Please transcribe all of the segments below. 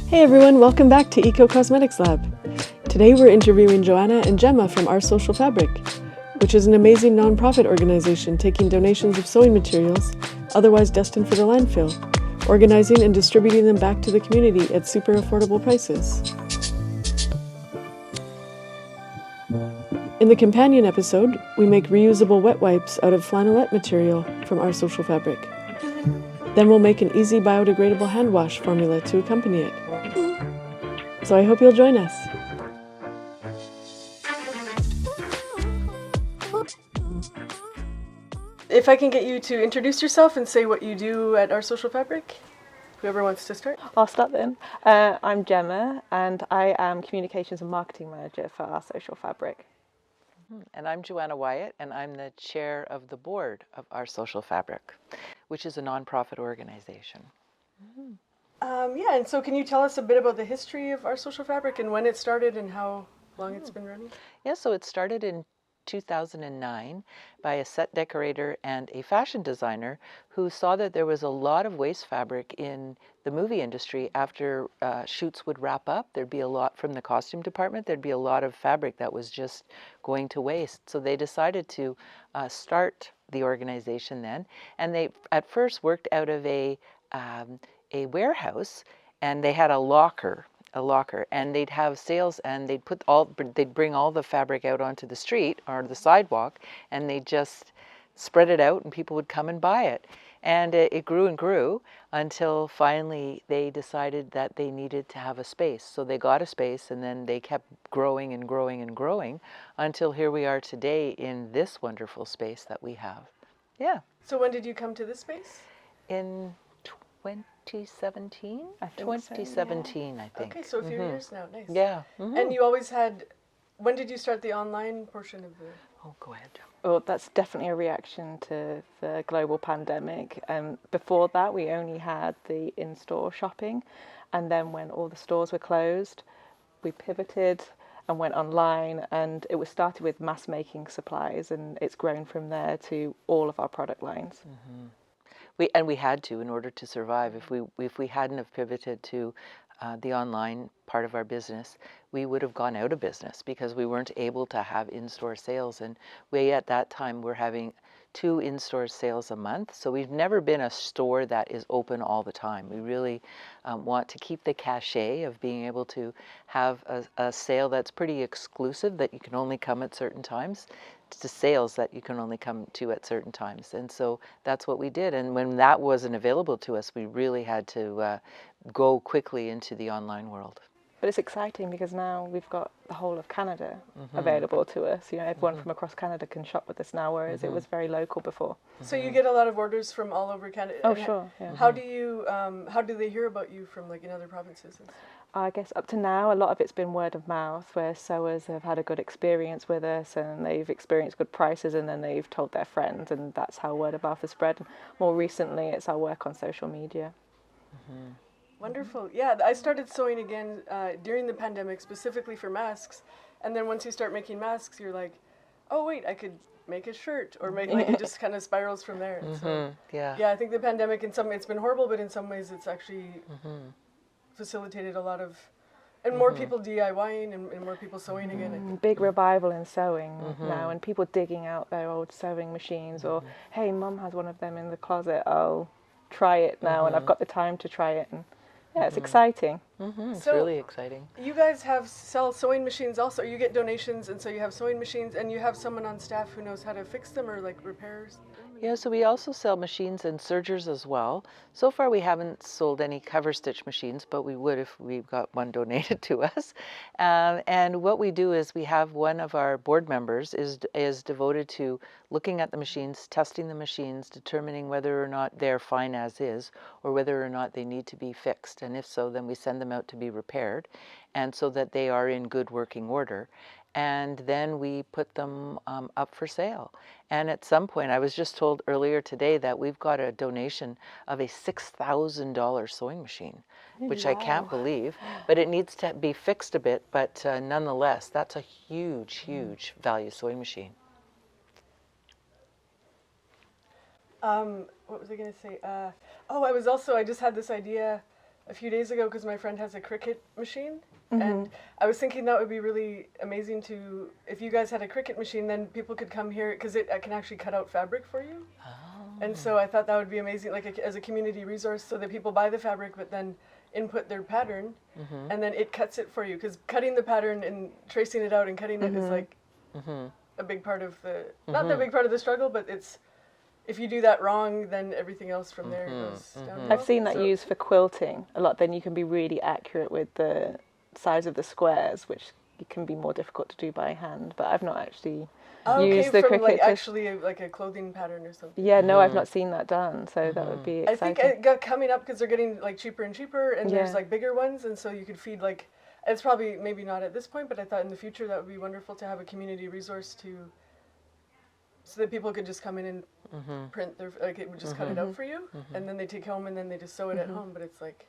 Hey everyone, welcome back to Eco Cosmetics Lab. Today we're interviewing Joanna and Gemma from Our Social Fabric, which is an amazing non-profit organization taking donations of sewing materials, otherwise destined for the landfill, organizing and distributing them back to the community at super affordable prices. In the companion episode, we make reusable wet wipes out of flannelette material from Our Social Fabric. Then we'll make an easy biodegradable hand wash formula to accompany it. So I hope you'll join us. If I can get you to introduce yourself and say what you do at Our Social Fabric, whoever wants to start. I'll start then. I'm Gemma and I am Communications and Marketing Manager for Our Social Fabric. And I'm Joanna Wyatt, and I'm the chair of the board of Our Social Fabric, which is a nonprofit organization. And so can you tell us a bit about the history of Our Social Fabric and when it started and how long it's been running? Yeah, so it started in 2009 by a set decorator and a fashion designer who saw that there was a lot of waste fabric in the movie industry. After shoots would wrap up, there'd be a lot from the costume department, there'd be a lot of fabric that was just going to waste. So they decided to start the organization then, and they at first worked out of a warehouse, and they had a locker, and they'd have sales, and they'd bring all the fabric out onto the street or the sidewalk, and they just spread it out, and people would come and buy it. And it grew and grew until finally they decided that they needed to have a space. So they got a space, and then they kept growing and growing and growing until here we are today in this wonderful space that we have. Yeah. So when did you come to this space? In 2017? I think 2017, I think. Okay, so a few years now. Nice. Yeah. And you always had, when did you start the online portion of the... Oh, go ahead, Joe. Well, that's definitely a reaction to the global pandemic. Before that, we only had the in-store shopping. And then when all the stores were closed, we pivoted and went online. And it was started with mass making supplies, and it's grown from there to all of our product lines. We had to in order to survive. If we hadn't have pivoted to the online part of our business, we would have gone out of business because we weren't able to have in-store sales. And we at that time were having 2 in-store sales a month. So we've never been a store that is open all the time. We really want to keep the cachet of being able to have a sale that's pretty exclusive, that you can only come at certain times, to sales that you can only come to at certain times. And so that's what we did. And when that wasn't available to us, we really had to go quickly into the online world. But it's exciting because now we've got the whole of Canada available to us. You know, everyone from across Canada can shop with us now, whereas it was very local before. So you get a lot of orders from all over Canada? Oh, sure. Yeah. How do they hear about you from like in other provinces? I guess up to now, a lot of it's been word of mouth, where sewers have had a good experience with us and they've experienced good prices, and then they've told their friends, and that's how word of mouth has spread. And more recently, it's our work on social media. Wonderful. Yeah, I started sewing again during the pandemic, specifically for masks. And then once you start making masks, you're like, oh, wait, I could make a shirt, or make, like, it just kind of spirals from there. So, yeah, I think the pandemic, it's been horrible, but in some ways it's actually facilitated a lot of, and more people DIYing and more people sewing again. Big revival in sewing now, and people digging out their old sewing machines, or, hey, Mum has one of them in the closet, I'll try it now, and I've got the time to try it. And yeah, it's exciting. It's really exciting. You guys sell sewing machines also. You get donations, and so you have sewing machines, and you have someone on staff who knows how to fix them or like repairs. Yeah, so we also sell machines and sergers as well. So far we haven't sold any cover stitch machines, but we would if we got one donated to us. And what we do is we have one of our board members is devoted to looking at the machines, testing the machines, determining whether or not they're fine as is, or whether or not they need to be fixed. And if so, then we send them them out to be repaired, and so that they are in good working order. And then we put them up for sale. And at some point, I was just told earlier today that we've got a donation of a $6,000 sewing machine, which I can't believe, but it needs to be fixed a bit. But nonetheless, that's a huge, huge value sewing machine. What was I going to say? I just had this idea a few days ago because my friend has a Cricut machine. And I was thinking that would be really amazing if you guys had a Cricut machine, then people could come here because it can actually cut out fabric for you. And so I thought that would be amazing, like as a community resource, so that people buy the fabric but then input their pattern, and then it cuts it for you. Because cutting the pattern and tracing it out and cutting it is like a big part of not the big part of the struggle, but it's, if you do that wrong, then everything else from there goes downhill. I've seen that used for quilting a lot. Then you can be really accurate with the size of the squares, which can be more difficult to do by hand. But I've not actually used the Cricut. Actually like a clothing pattern or something. Yeah, no, I've not seen that done. So that would be exciting. I think it got coming up because they're getting like cheaper and cheaper, and there's like bigger ones, and so you could feed like. It's probably maybe not at this point, but I thought in the future that would be wonderful to have a community resource so that people could just come in and print their, like it would just cut it out for you, and then they take home and then they just sew it at home. But it's like.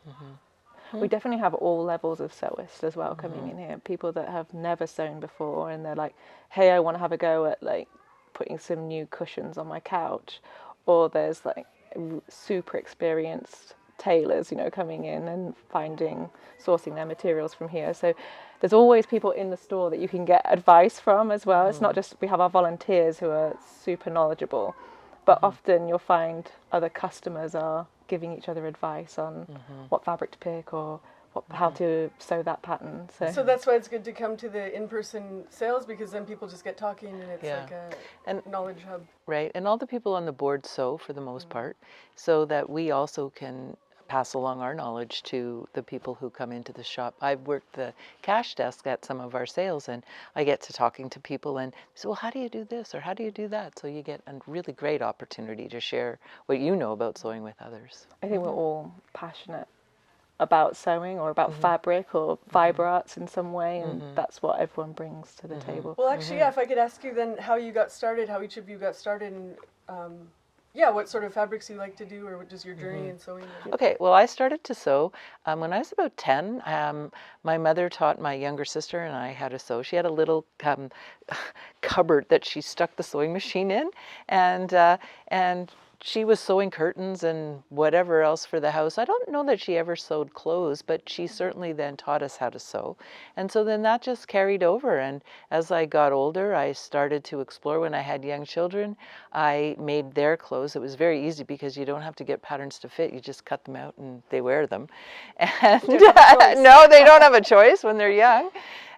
We definitely have all levels of sewists as well coming in here. People that have never sewn before and they're like, hey, I want to have a go at like putting some new cushions on my couch. Or there's like super experienced tailors, coming in and sourcing their materials from here. So there's always people in the store that you can get advice from as well. It's not just, we have our volunteers who are super knowledgeable, but often you'll find other customers are giving each other advice on what fabric to pick or how to sew that pattern. So that's why it's good to come to the in-person sales, because then people just get talking and it's like a knowledge hub. Right, and all the people on the board sew for the most part, so that we also can pass along our knowledge to the people who come into the shop. I've worked the cash desk at some of our sales, and I get to talking to people and say, well, how do you do this or how do you do that? So you get a really great opportunity to share what you know about sewing with others. I think we're all passionate about sewing or about fabric or fibre arts in some way, and that's what everyone brings to the table. Well, actually, if I could ask you then how you got started, how each of you got started, and what sort of fabrics you like to do, or what is your journey in sewing? Okay, well, I started to sew when I was about 10. My mother taught my younger sister and I how to sew. She had a little cupboard that she stuck the sewing machine in, and she was sewing curtains and whatever else for the house. I don't know that she ever sewed clothes, but she certainly then taught us how to sew. And so then that just carried over. And as I got older, I started to explore. When I had young children, I made their clothes. It was very easy because you don't have to get patterns to fit. You just cut them out and they wear them. And no, they don't have a choice when they're young.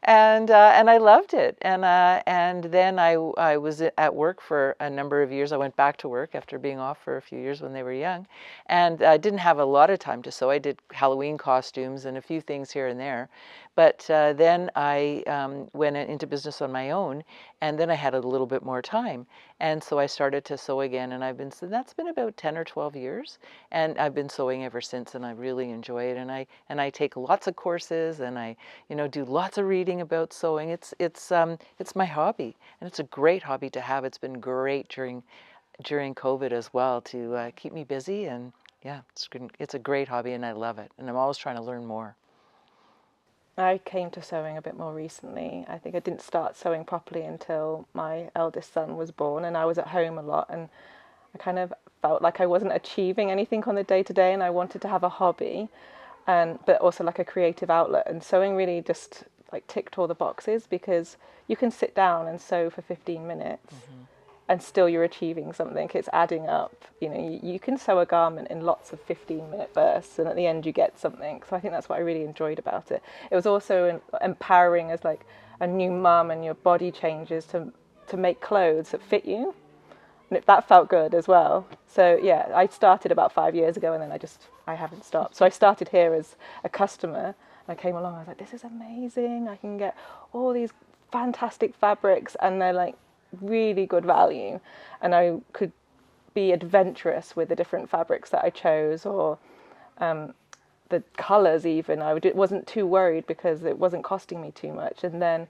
And I loved it. And then I was at work for a number of years. I went back to work after being off for a few years when they were young. And I didn't have a lot of time to sew. I did Halloween costumes and a few things here and there. But then I went into business on my own, and then I had a little bit more time. And so I started to sew again, and that's been about 10 or 12 years. And I've been sewing ever since, and I really enjoy it. And I take lots of courses, and I do lots of reading about sewing. It's my hobby, and it's a great hobby to have. It's been great during COVID as well to keep me busy, and it's a great hobby, and I love it, and I'm always trying to learn more. I came to sewing a bit more recently. I think I didn't start sewing properly until my eldest son was born, and I was at home a lot, and I kind of felt like I wasn't achieving anything on the day-to-day, and I wanted to have a hobby, but also like a creative outlet. And sewing really just like ticked all the boxes, because you can sit down and sew for 15 minutes and still you're achieving something. It's adding up. You can sew a garment in lots of 15-minute bursts, and at the end you get something. So I think that's what I really enjoyed about it. It was also empowering as like a new mum, and your body changes to make clothes that fit you, and that felt good as well. So yeah, I started about 5 years ago, and then I haven't stopped. So I started here as a customer. I came along, I was like, this is amazing. I can get all these fantastic fabrics, and they're like really good value, and I could be adventurous with the different fabrics that I chose, or the colours even. Wasn't too worried because it wasn't costing me too much. And then,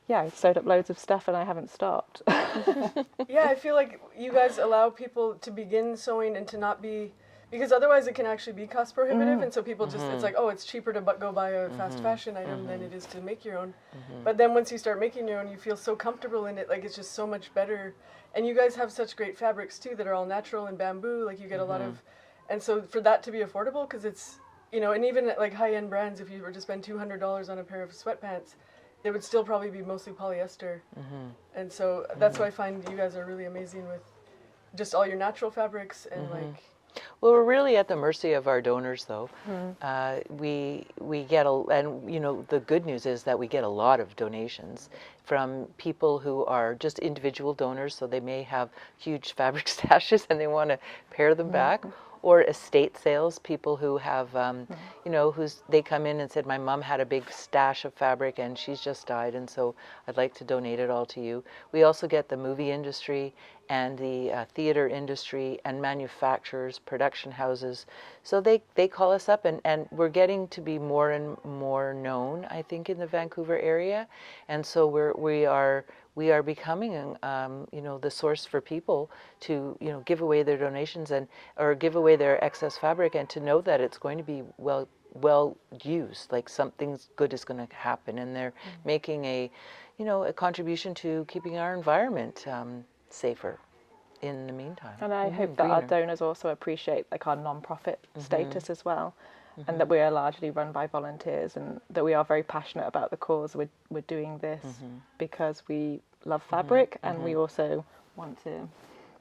yeah, I sewed up loads of stuff and I haven't stopped. Yeah, I feel like you guys allow people to begin sewing and to not be, because otherwise it can actually be cost prohibitive, and so people just, it's like, oh, it's cheaper to go buy a fast fashion item than it is to make your own. But then once you start making your own, you feel so comfortable in it, like it's just so much better. And you guys have such great fabrics too that are all natural and bamboo, like you get a lot of, and so for that to be affordable, because it's, you know, and even at like high-end brands, if you were to spend $200 on a pair of sweatpants, they would still probably be mostly polyester. And so that's why I find you guys are really amazing with just all your natural fabrics and like. Well, we're really at the mercy of our donors, though. We get and you know, the good news is that we get a lot of donations from people who are just individual donors, so they may have huge fabric stashes and they want to pare them back. Or estate sales, people who have, you know, they come in and said, my mom had a big stash of fabric and she's just died, and so I'd like to donate it all to you. We also get the movie industry and the theater industry and manufacturers, production houses. So they call us up, and we're getting to be more and more known, I think, in the Vancouver area. And so we are becoming, you know, the source for people to, you know, give away their donations or give away their excess fabric, and to know that it's going to be well used, like something good is going to happen, and they're making a, you know, a contribution to keeping our environment safer in the meantime. And I hope that our donors also appreciate like our non-profit status as well. And that we are largely run by volunteers, and that we are very passionate about the cause. We're doing this because we love fabric, and we also want to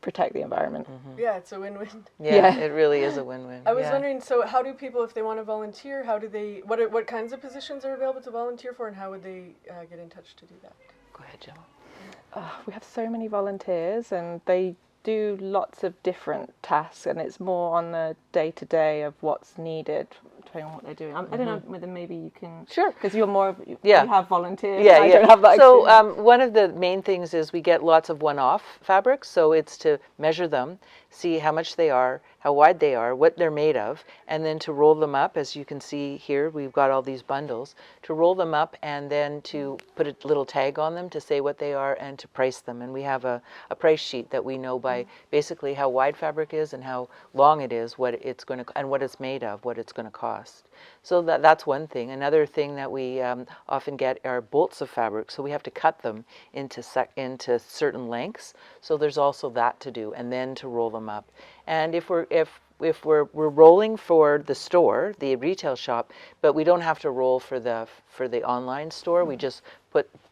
protect the environment. Yeah, it's a win-win. Yeah, it really is a win-win. I was wondering, so how do people, if they want to volunteer, how do they, what kinds of positions are available to volunteer for, and how would they get in touch to do that? Go ahead, Gemma. We have so many volunteers, and they do lots of different tasks, and it's more on the day-to-day of what's needed, depending on what they're doing. I don't know whether maybe you can... Sure. Because you're more of... You have volunteers. Yeah, I don't have that So one of the main things is we get lots of one-off fabrics, so it's to measure them, see how much they are, how wide they are, what they're made of, and then to roll them up. As you can see here, we've got all these bundles, to roll them up and then to put a little tag on them to say what they are and to price them. And we have a price sheet that we know by basically how wide fabric is and how long it is, what it's going to, and what it's made of, what it's going to cost. So that's one thing. Another thing that we often get are bolts of fabric, so we have to cut them into certain lengths. So there's also that to do, and then to roll them up. And if we're rolling for the store, the retail shop, but we don't have to roll for the online store. We just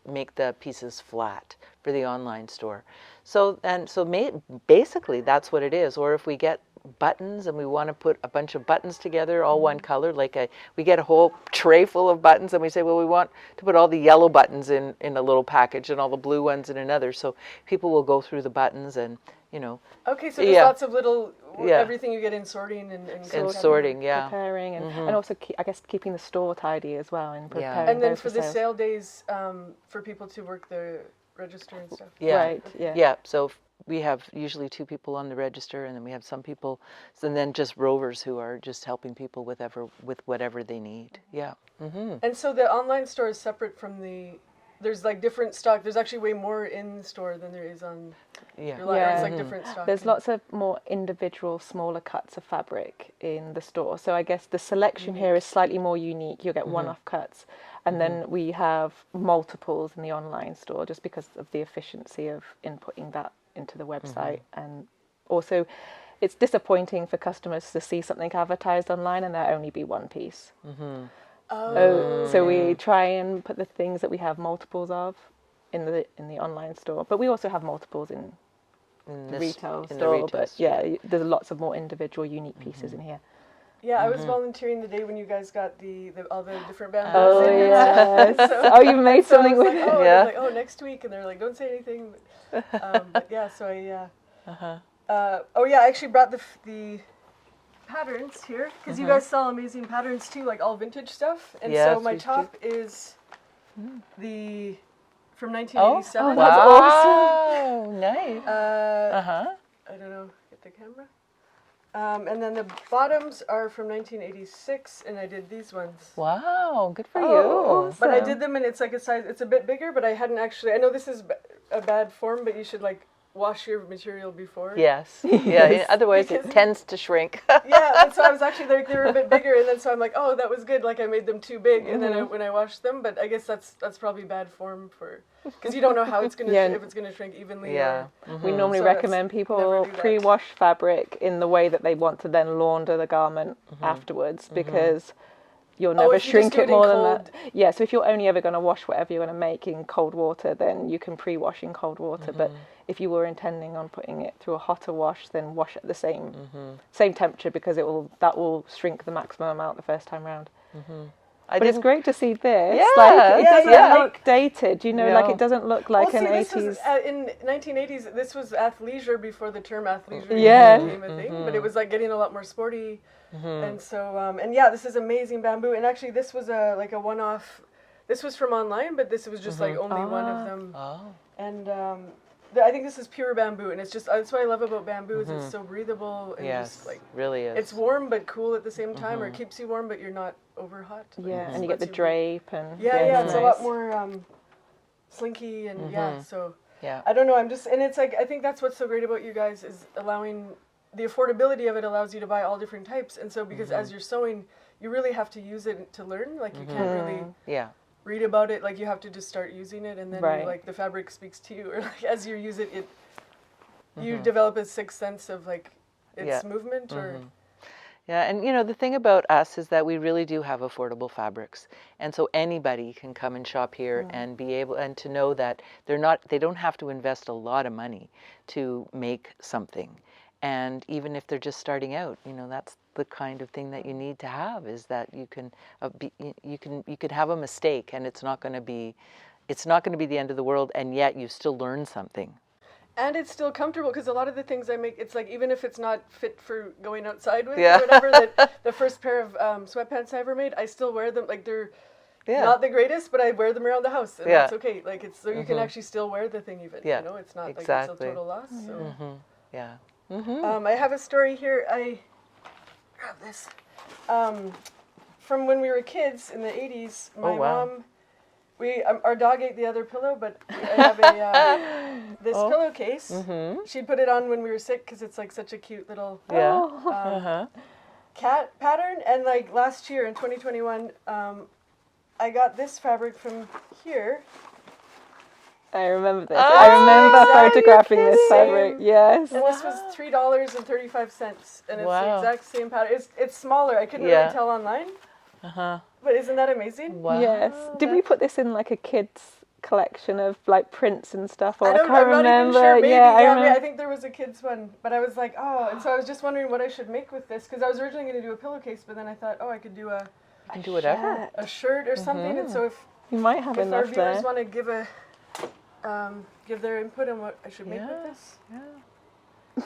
make the pieces flat for the online store. So basically that's what it is. Or if we get buttons and we want to put a bunch of buttons together, all one color, we get a whole tray full of buttons, and we say, well, we want to put all the yellow buttons in a little package and all the blue ones in another. So people will go through the buttons and, you know. Okay, so there's lots of little, everything you get in sorting and sorting, preparing, and also I guess keeping the store tidy as well, and preparing. And then for the sale days, for people to work the register and stuff. Right. Yeah. So we have usually 2 people on the register, and then we have some people, and then just rovers who are just helping people with whatever they need. Yeah. And so the online store is separate from there's like different stock. There's actually way more in the store than there is on your line. It's like different stock. There's lots of more individual, smaller cuts of fabric in the store. So I guess the selection here is slightly more unique. You'll get one-off cuts. And then we have multiples in the online store just because of the efficiency of inputting that into the website. And also, it's disappointing for customers to see something advertised online and there only be one piece. So we try and put the things that we have multiples of in the online store, but we also have multiples in the retail store. But yeah, there's lots of more individual, unique pieces in here. Yeah, I was volunteering the day when you guys got all the different bamboos. Yes. You made something with it. I was like, next week, and they're like, don't say anything. But yeah, so I actually brought the patterns here because you guys sell amazing patterns too, like all vintage stuff. And so my top is from 1987. Oh, that's awesome! Nice. I don't know. Get the camera. And then the bottoms are from 1986, and I did these ones. Wow, good for Oh, you. awesome. But I did them, and it's like a size. It's a bit bigger, but I hadn't actually. I know this is a bad form, but you should like wash your material before. Yes. Yeah. Otherwise, it Because- tends to shrink. Yeah, and so I was actually like they were a bit bigger, and then so I'm like, oh, that was good. Like I made them too big, and then when I washed them, but I guess that's probably bad form for because you don't know how it's gonna Yeah. if it's gonna shrink evenly. Yeah. Or, We normally So that's- recommend never people do that. pre-wash fabric in the way that they want to then launder the garment afterwards, because you'll never if you just shrink do it it in more than cold- that. Yeah, so if you're only ever going to wash whatever you're going to make in cold water, then you can pre-wash in cold water. But if you were intending on putting it through a hotter wash, then wash at the same temperature, because that will shrink the maximum amount the first time round. But it's great to see this. Yeah, Like, it doesn't yeah. look dated, you know, like No. it doesn't look like well, an see, this 80s. was, in 1980s. This was athleisure before the term athleisure Yeah. became a thing, but it was like getting a lot more sporty, and so and yeah, this is amazing bamboo. And actually, this was a one-off. This was from online, but this was just like only one of them. Oh. And I think this is pure bamboo, and it's just that's what I love about bamboo is it's so breathable and Yes. just like Really is. it's warm but cool at the same time, or it keeps you warm but you're not over hot. Like, Yeah, it and you get the lets drape and Yeah, it's it's a lot nice. more slinky and yeah. So Yeah. I don't know. I'm just and it's like I think that's what's so great about you guys is allowing the affordability of it allows you to buy all different types, and so because as you're sewing, you really have to use it to learn. Like you can't really Yeah. read about it. Like you have to just start using it, and then Right. like the fabric speaks to you, or like as you use it, you develop a sixth sense of like its Yeah. movement or. Yeah, and you know, the thing about us is that we really do have affordable fabrics. And so anybody can come and shop here and be able and to know that they don't have to invest a lot of money to make something. And even if they're just starting out, you know, that's the kind of thing that you need to have is that you can you could have a mistake and it's not going to be the end of the world, and yet you still learn something. And it's still comfortable because a lot of the things I make, it's like even if it's not fit for going outside with Yeah. or whatever, that the first pair of sweatpants I ever made, I still wear them. Like they're not the greatest, but I wear them around the house, and that's okay. Like it's so you can actually still wear the thing even. Yeah. You know, it's not like Exactly. it's a total loss. So. Yeah. I have a story here. I grab this from when we were kids in the 80s. My wow. mom. Our dog ate the other pillow, but I have this pillowcase. She'd put it on when we were sick because it's like such a cute little cat pattern. And like last year in 2021, I got this fabric from here. I remember this. Oh, I remember exactly. photographing this Same. fabric. Yes. And this was $3.35, and it's the Wow. exact same pattern. It's smaller. I couldn't Yeah. really tell online. But isn't that amazing? Wow. Yes. Did we put this in like a kids collection of like prints and stuff? Or I I'm can't not remember. even sure. Maybe, yeah, I I remember. think there was a kids one, but I was like, oh, and so I was just wondering what I should make with this because I was originally going to do a pillowcase, but then I thought, oh, I could do You can do whatever. Shit. a shirt or something. And so if You might have our enough viewers there. want to give their input on what I should make with this,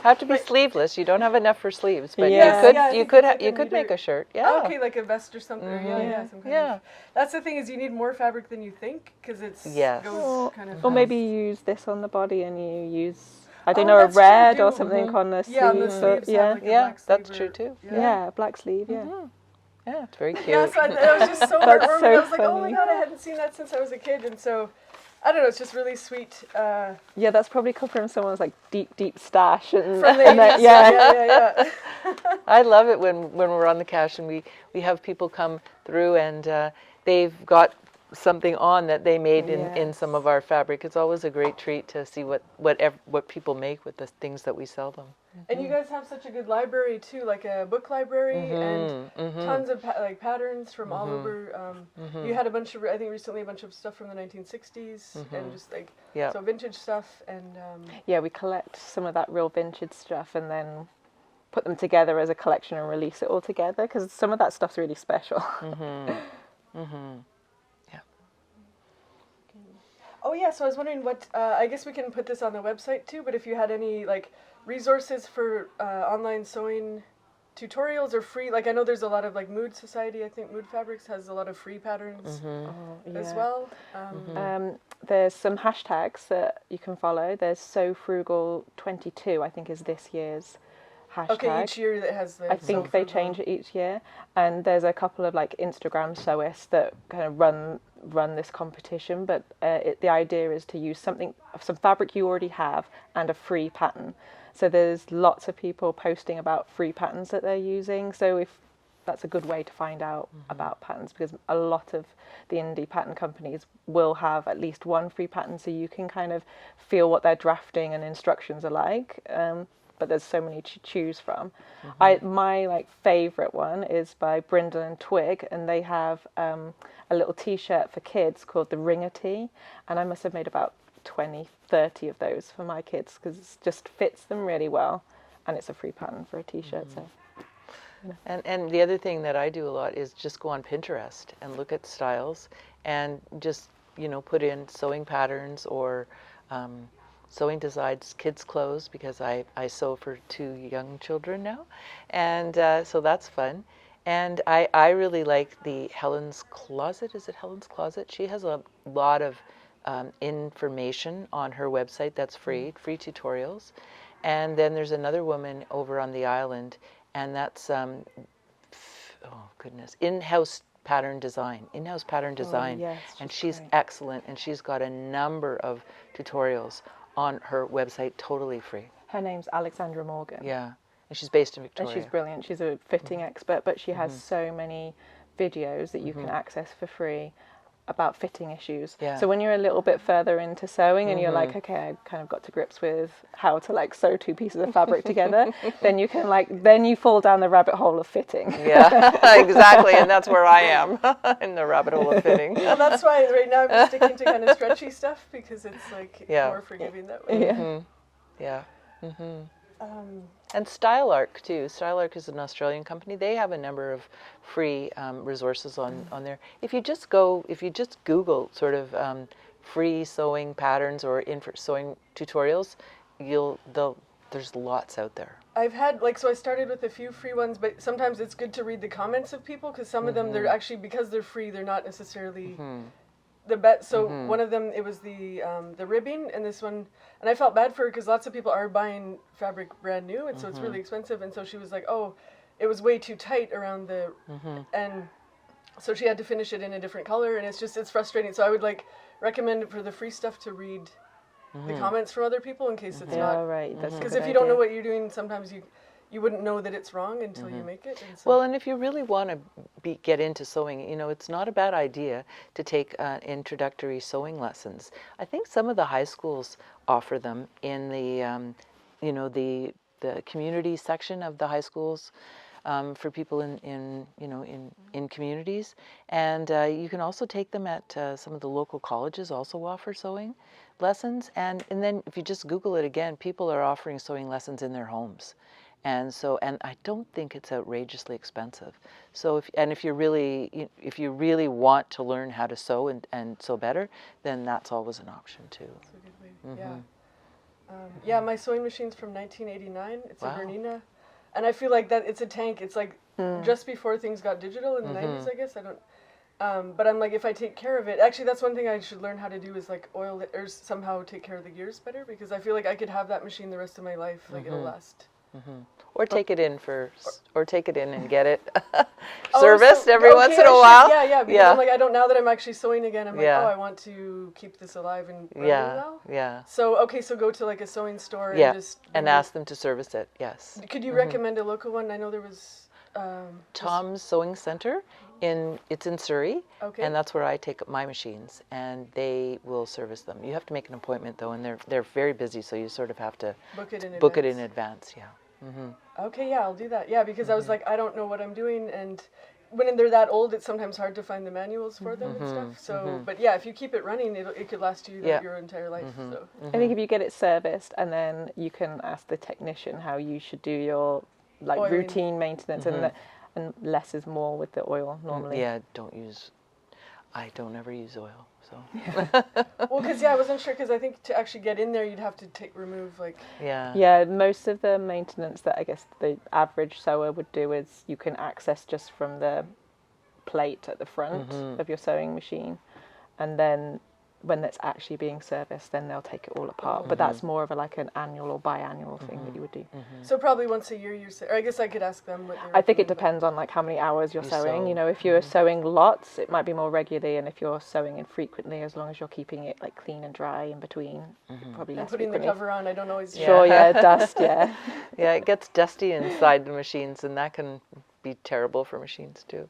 Have to be sleeveless. You don't have enough for sleeves, but Yes. Yeah, I you think could that's like you a could make neater- a shirt. Yeah. okay, like a vest or something. Yeah, some kind Yeah. of. That's the thing is you need more fabric than you think because it's Yes. goes kind of. Or maybe you use this on the body and you use, I don't Oh, know, a that's true, red or too. something on the sleeve. Yeah, on the so- sleeves. yeah. Have like a Yeah, black that's sleeve true or- too. Yeah, black sleeve, yeah. Yeah, it's very cute. Yeah, so I was just so That's heartwarming. so I was like, oh my funny. god, I hadn't seen that since I was a kid, and so I don't know. It's just really sweet. Yeah, that's probably come from someone's like deep stash. And, From the and 80s. Yeah. I love it when we're on the cache and we have people come through and they've got something on that they made in some of our fabric. It's always a great treat to see what people make with the things that we sell them. And you guys have such a good library too, like a book library and tons of like patterns from all over. You had I think recently a bunch of stuff from the 1960s and just like so vintage stuff and. Yeah, we collect some of that real vintage stuff and then put them together as a collection and release it all together because some of that stuff's really special. Oh yeah, so I was wondering what, I guess we can put this on the website too, but if you had any like resources for online sewing tutorials or free, like I know there's a lot of like Mood Society, I think Mood Fabrics has a lot of free patterns as well. There's some hashtags that you can follow. There's So Frugal 22, I think is this year's hashtag. Okay, each year that has the. I think they change it each year, and there's a couple of like Instagram sewists that kind of run this competition. But the idea is to use some fabric you already have and a free pattern. So there's lots of people posting about free patterns that they're using. So if that's a good way to find out about patterns, because a lot of the indie pattern companies will have at least one free pattern, so you can kind of feel what their drafting and instructions are like. But there's so many to choose from. My like favorite one is by Brindle and Twig, and they have a little T-shirt for kids called the Ringer Tee, and I must have made about 20, 30 of those for my kids because it just fits them really well, and it's a free pattern for a T-shirt. So. And the other thing that I do a lot is just go on Pinterest and look at styles and just, put in sewing patterns or sewing designs, kids' clothes, because I sew for 2 young children now. And so that's fun. And I really like the Helen's Closet. Is it Helen's Closet? She has a lot of information on her website that's free tutorials. And then there's another woman over on the island, and that's in-house pattern design. Yes, And she's great. excellent, and she's got a number of tutorials on her website, totally free. Her name's Alexandra Morgan. Yeah, and she's based in Victoria. And she's brilliant. She's a fitting expert, but she has so many videos that you can access for free about fitting issues. Yeah. So when you're a little bit further into sewing and you're like, okay, I kind of got to grips with how to like sew 2 pieces of fabric together, then you can then you fall down the rabbit hole of fitting. Yeah, exactly, and that's where I am, in the rabbit hole of fitting. Well, that's why right now I'm just sticking to kind of stretchy stuff because it's like Yeah. more forgiving that way. Yeah. Yeah. And Style Arc too. Style Arc is an Australian company. They have a number of free resources on there. If you just Google sort of free sewing patterns or sewing tutorials, there's lots out there. I've had so I started with a few free ones, but sometimes it's good to read the comments of people because some of them they're actually, because they're free, they're not necessarily the best. So one of them, it was the ribbing, and this one, and I felt bad for her because lots of people are buying fabric brand new, and so it's really expensive. And so she was like, oh, it was way too tight around the, and so she had to finish it in a different color, and it's frustrating. So I would recommend for the free stuff to read the comments from other people in case it's not right. That's because if you don't know what you're doing, sometimes you wouldn't know that it's wrong until you make it. And so Well, and if you really want to get into sewing, it's not a bad idea to take introductory sewing lessons. I think some of the high schools offer them in the, the community section of the high schools for people in communities, and you can also take them at some of the local colleges. Also offer sewing lessons, and then if you just Google it again, people are offering sewing lessons in their homes. And I don't think it's outrageously expensive. So if you really want to learn how to sew and sew better, then that's always an option too. that's a good way. Yeah. My sewing machine's from 1989. It's a Bernina, and I feel like that it's a tank. It's just before things got digital in the 90s, I guess. I don't. But I'm if I take care of it, actually that's one thing I should learn how to do is oil it or somehow take care of the gears better, because I feel like I could have that machine the rest of my life. It'll last. Or take it in and get it serviced every once in a while. Because I'm I don't, now that I'm actually sewing again, I'm I want to keep this alive and running well. Yeah. So go to a sewing store and just ask them to service it. Yes. Could you recommend a local one? I know there was Tom's Sewing Center it's in Surrey, and that's where I take my machines, and they will service them. You have to make an appointment though, and they're very busy, so you sort of have to book it in advance. Yeah. Okay, I'll do that. Yeah, because I was I don't know what I'm doing, and when they're that old, it's sometimes hard to find the manuals for them and stuff. So, but if you keep it running, it could last you your entire life. So I think if you get it serviced, and then you can ask the technician how you should do your oiling. routine maintenance, and less is more with the oil normally. Yeah, I don't ever use oil. So. Well, because I wasn't sure, because I think to actually get in there, you'd have to remove Yeah, most of the maintenance that I guess the average sewer would do is you can access just from the plate at the front of your sewing machine, and then when it's actually being serviced, then they'll take it all apart. But that's more of like an annual or biannual thing that you would do. So probably once a year or I guess I could ask them what I think it depends on like how many hours you're sewing. You know, if you're sewing lots, it might be more regularly, and if you're sewing infrequently, as long as you're keeping it like clean and dry in between, probably less And putting frequently. the cover on, I don't always... Sure, yeah, dust, yeah. Yeah, it gets dusty inside the machines, and that can be terrible for machines too.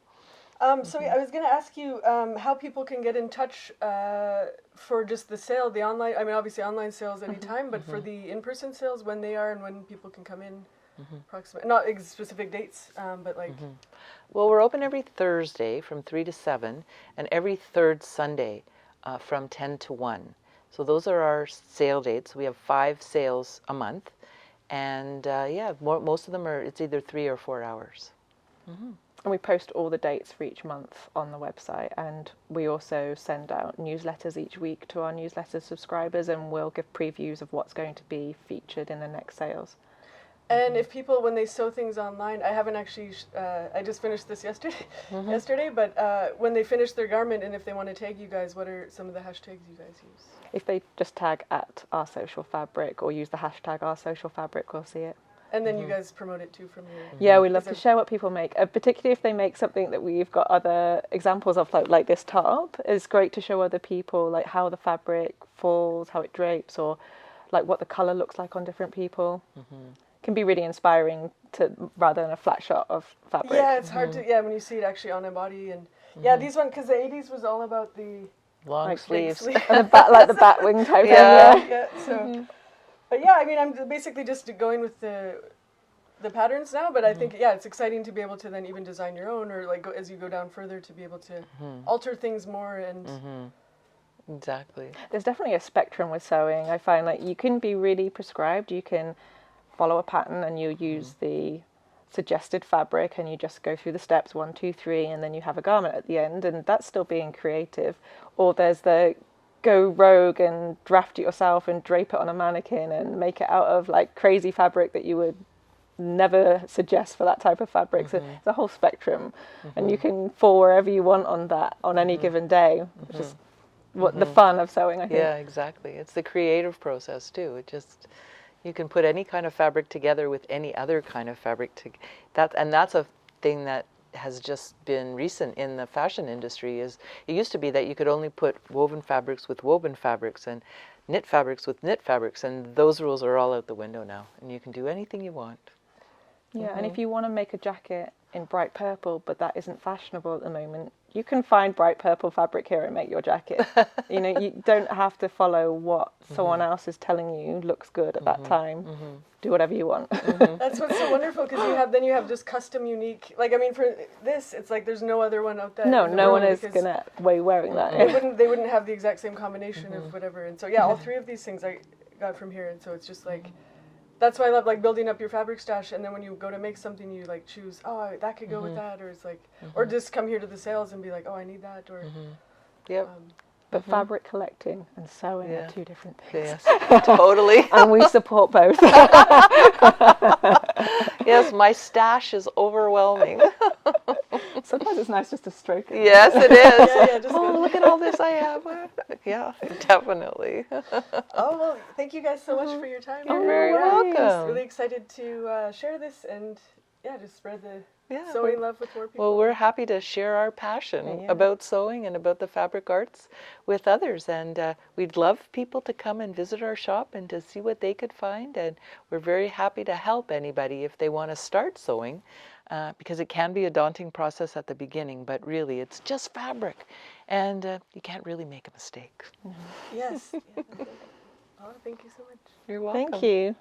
So I was going to ask you how people can get in touch for just the sale, the online, I mean, obviously online sales anytime, but for the in-person sales, when they are and when people can come in, approximately, not specific dates, but like... Well, we're open every Thursday from 3 to 7, and every third Sunday from 10 to 1. So those are our sale dates. We have 5 sales a month, and most of them are, it's either 3 or 4 hours. And we post all the dates for each month on the website, and we also send out newsletters each week to our newsletter subscribers, and we'll give previews of what's going to be featured in the next sales. And if people, when they sew things online, I haven't actually, I just finished this yesterday, but when they finish their garment and if they want to tag you guys, what are some of the hashtags you guys use? If they just tag at Our Social Fabric or use the hashtag Our Social Fabric, we'll see it. And then you guys promote it too from your... Yeah, we love to share what people make, particularly if they make something that we've got other examples of, like this top. It's great to show other people like how the fabric falls, how it drapes, or like what the colour looks like on different people. Can be really inspiring rather than a flat shot of fabric. Yeah, it's hard to, when you see it actually on a body. And these ones, because the 80s was all about the... Long sleeves. And like the bat wing type thing. Yeah, so... But yeah, I mean, I'm basically just going with the patterns now, but I think, it's exciting to be able to then even design your own, or like as you go down further to be able to alter things more and... Exactly. There's definitely a spectrum with sewing. I find like you can be really prescribed. You can follow a pattern and you use the suggested fabric and you just go through the steps 1, 2, 3, and then you have a garment at the end, and that's still being creative. Or there's the go rogue and draft it yourself and drape it on a mannequin and make it out of like crazy fabric that you would never suggest for that type of fabric. So it's a whole spectrum, and you can fall wherever you want on that on any given day, which is what the fun of sewing, I think. Yeah, exactly. It's the creative process too. It just, you can put any kind of fabric together with any other kind of fabric. That's a thing that has just been recent in the fashion industry. Is it used to be that you could only put woven fabrics with woven fabrics and knit fabrics with knit fabrics, and those rules are all out the window now, and you can do anything you want. Yeah, and if you want to make a jacket in bright purple, but that isn't fashionable at the moment, you can find bright purple fabric here and make your jacket. You know, you don't have to follow what someone else is telling you looks good at that time. Do whatever you want. That's what's so wonderful, because you have just custom, unique. Like, I mean, for this, it's like there's no other one out there. No one is gonna be wearing that. They wouldn't have the exact same combination of whatever. And so all 3 of these things I got from here, and so it's just like. That's why I love like building up your fabric stash, and then when you go to make something, you like choose, that could go with that, or it's like, or just come here to the sales and be like, I need that, or. Yep. But fabric collecting and sewing are 2 different things. Yes, totally. And we support both. Yes, my stash is overwhelming. Sometimes it's nice just to stroke it. Yes, it is. Just Look at all this I have. Yeah, definitely. Oh, well, thank you guys so much for your time. You're very welcome. Really excited to share this and just spread the Yeah. sewing love with more people. Well, we're happy to share our passion about sewing and about the fabric arts with others, and we'd love people to come and visit our shop and to see what they could find, and we're very happy to help anybody if they want to start sewing, because it can be a daunting process at the beginning, but really it's just fabric, and you can't really make a mistake. Yes. Oh, thank you so much. You're welcome. Thank you.